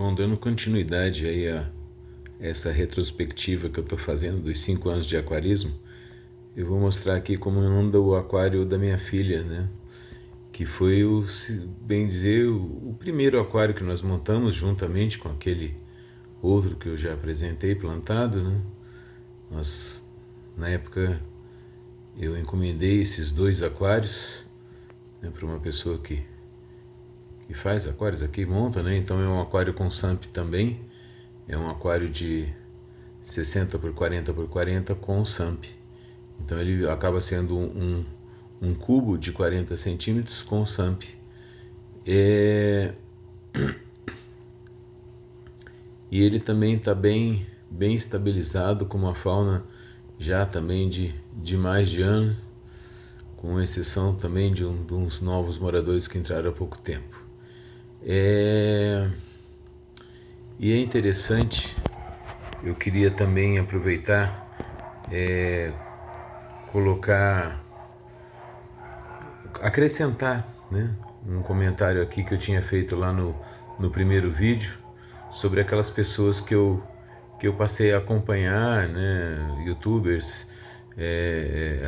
Bom, dando continuidade aí a essa retrospectiva que eu estou fazendo dos 5 anos de aquarismo, eu vou mostrar aqui como anda o aquário da minha filha, né? Que foi bem dizer, o primeiro aquário que nós montamos juntamente com aquele outro que eu já apresentei plantado, né? Nós, na época, eu encomendei esses 2 aquários, né, para uma pessoa que faz aquários aqui, monta, né? Então é um aquário com SAMP também, é um aquário de 60 por 40 por 40 com SAMP. Então ele acaba sendo um cubo de 40 centímetros com SAMP. E ele também está bem estabilizado, com uma fauna já também de mais de anos, com exceção também de uns novos moradores que entraram há pouco tempo. E é interessante, eu queria também aproveitar, acrescentar, né, um comentário aqui que eu tinha feito lá no primeiro vídeo, sobre aquelas pessoas que eu passei a acompanhar, né, youtubers,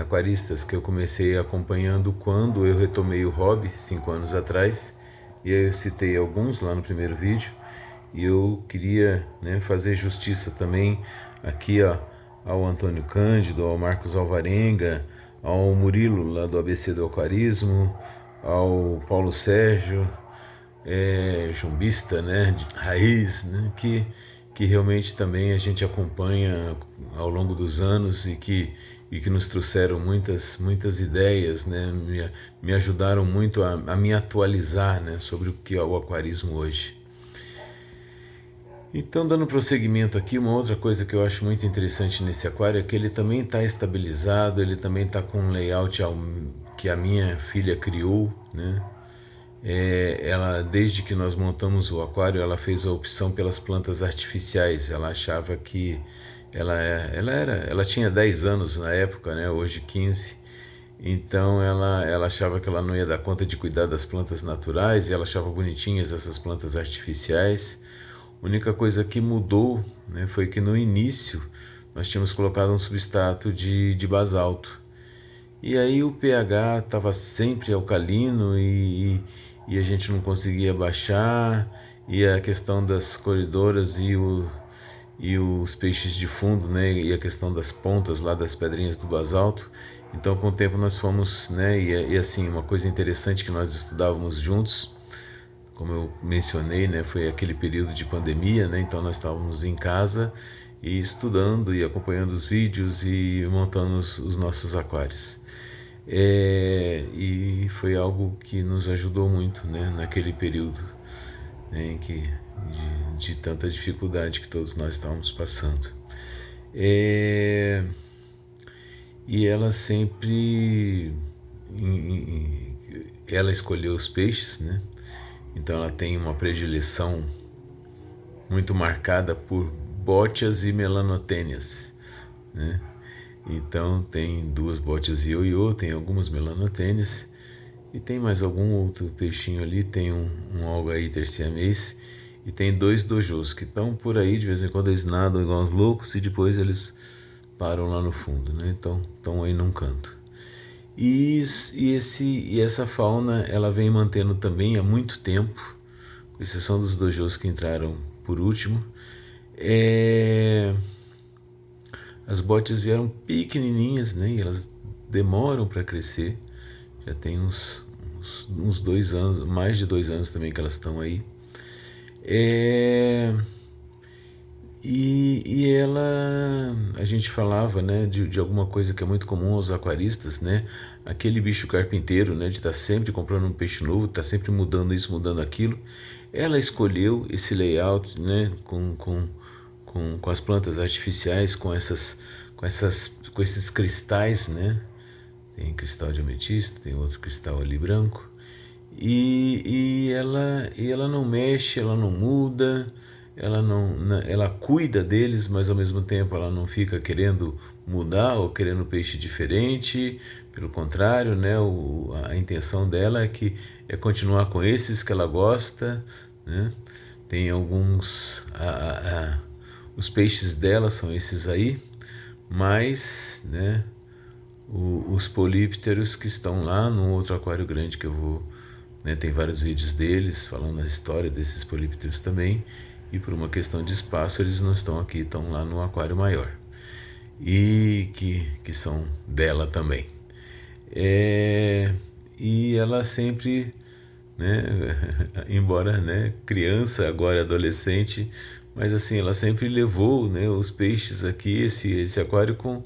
aquaristas que eu comecei acompanhando quando eu retomei o hobby 5 anos atrás, e aí eu citei alguns lá no primeiro vídeo, e eu queria, né, fazer justiça também aqui, ó, ao Antônio Cândido, ao Marcos Alvarenga, ao Murilo lá do ABC do Aquarismo, ao Paulo Sérgio, jumbista, né, de raiz, né, que realmente também a gente acompanha ao longo dos anos e que nos trouxeram muitas ideias, né, me ajudaram muito a me atualizar, né, sobre o que é o aquarismo hoje. Então, dando prosseguimento aqui, uma outra coisa que eu acho muito interessante nesse aquário é que ele também está estabilizado, ele também está com um layout que a minha filha criou, né? Ela, desde que nós montamos o aquário, ela fez a opção pelas plantas artificiais. Ela achava que ela tinha 10 anos na época, né? Hoje 15. Então ela achava que ela não ia dar conta de cuidar das plantas naturais, e ela achava bonitinhas essas plantas artificiais. A única coisa que mudou, né, foi que no início nós tínhamos colocado um substrato de basalto. E aí o pH estava sempre alcalino e a gente não conseguia baixar, e a questão das corredoras e os peixes de fundo, né, e a questão das pontas lá das pedrinhas do basalto. Então com o tempo nós fomos, né, e assim, uma coisa interessante que nós estudávamos juntos, como eu mencionei, né, foi aquele período de pandemia, né, então nós estávamos em casa e estudando e acompanhando os vídeos e montando os nossos aquários. E foi algo que nos ajudou muito, né, naquele período, né, de tanta dificuldade que todos nós estávamos passando. E ela sempre ela escolheu os peixes, né? Então ela tem uma predileção muito marcada por bótias e melanotênias, né? Então tem 2 bótias ioiô, tem algumas melanotênias e tem mais algum outro peixinho ali, tem um algaíter siamês e tem 2 dojos que estão por aí, de vez em quando eles nadam igual uns loucos e depois eles param lá no fundo, né? Então estão aí num canto. E essa fauna ela vem mantendo também há muito tempo, com exceção dos dojos que entraram por último. As botes vieram pequenininhas, né? E elas demoram para crescer. Já tem uns 2 anos, mais de 2 anos também que elas estão aí. E ela, a gente falava, né, de alguma coisa que é muito comum aos aquaristas, né, aquele bicho carpinteiro, né, de estar sempre comprando um peixe novo, estar sempre mudando isso, mudando aquilo. Ela escolheu esse layout, né, com as plantas artificiais, com esses cristais, né, tem cristal de ametista, tem outro cristal ali branco, e ela não mexe, ela não muda, ela cuida deles, mas ao mesmo tempo ela não fica querendo mudar ou querendo peixe diferente. Pelo contrário, né, a intenção dela é continuar com esses que ela gosta, né? tem alguns... os peixes dela são esses aí, mas, né, os polípteros que estão lá no outro aquário grande que eu vou... Né, tem vários vídeos deles falando a história desses polípteros também, e por uma questão de espaço eles não estão aqui, estão lá no aquário maior, e que são dela também. E ela sempre, né, embora, né, criança, agora adolescente, mas assim, ela sempre levou, né, os peixes aqui, esse aquário com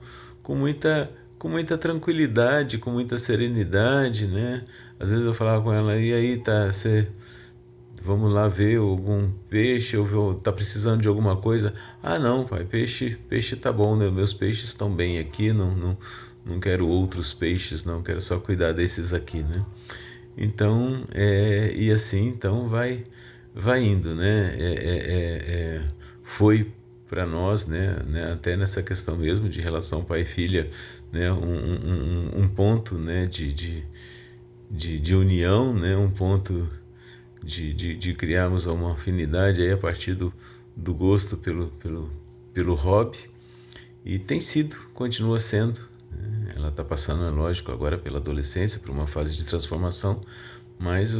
muita tranquilidade, com muita serenidade, né? Às vezes eu falava com ela, e aí, tá, vamos lá ver algum peixe, ou tá precisando de alguma coisa? Ah, não, pai, peixe tá bom, né? Meus peixes estão bem aqui, não quero outros peixes, não, quero só cuidar desses aqui, né? Então, e assim, então vai indo, né? Foi para nós, né, até nessa questão mesmo de relação pai e filha, né, um ponto, né, de união, né, um ponto de criarmos uma afinidade aí a partir do gosto pelo hobby, e tem sido, continua sendo, né? Ela está passando, é lógico, agora pela adolescência, por uma fase de transformação, mas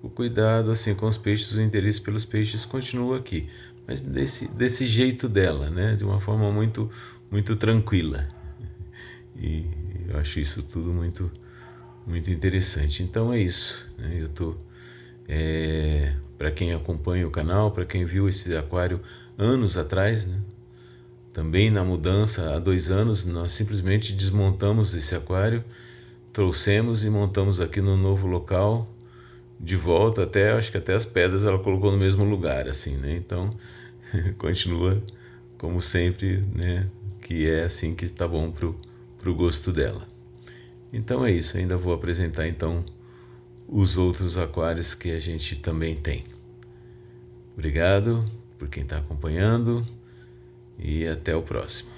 o cuidado assim com os peixes, o interesse pelos peixes continua aqui, mas desse jeito dela, né, de uma forma muito tranquila, e eu acho isso tudo muito interessante. Então é isso, né? Eu tô para quem acompanha o canal, para quem viu esse aquário anos atrás, né? Também na mudança, há 2 anos, nós simplesmente desmontamos esse aquário, trouxemos e montamos aqui no novo local, de volta, acho que até as pedras ela colocou no mesmo lugar, assim, né? Então, continua como sempre, né? Que é assim que está bom pro gosto dela. Então é isso, ainda vou apresentar então os outros aquários que a gente também tem. Obrigado por quem está acompanhando e até o próximo.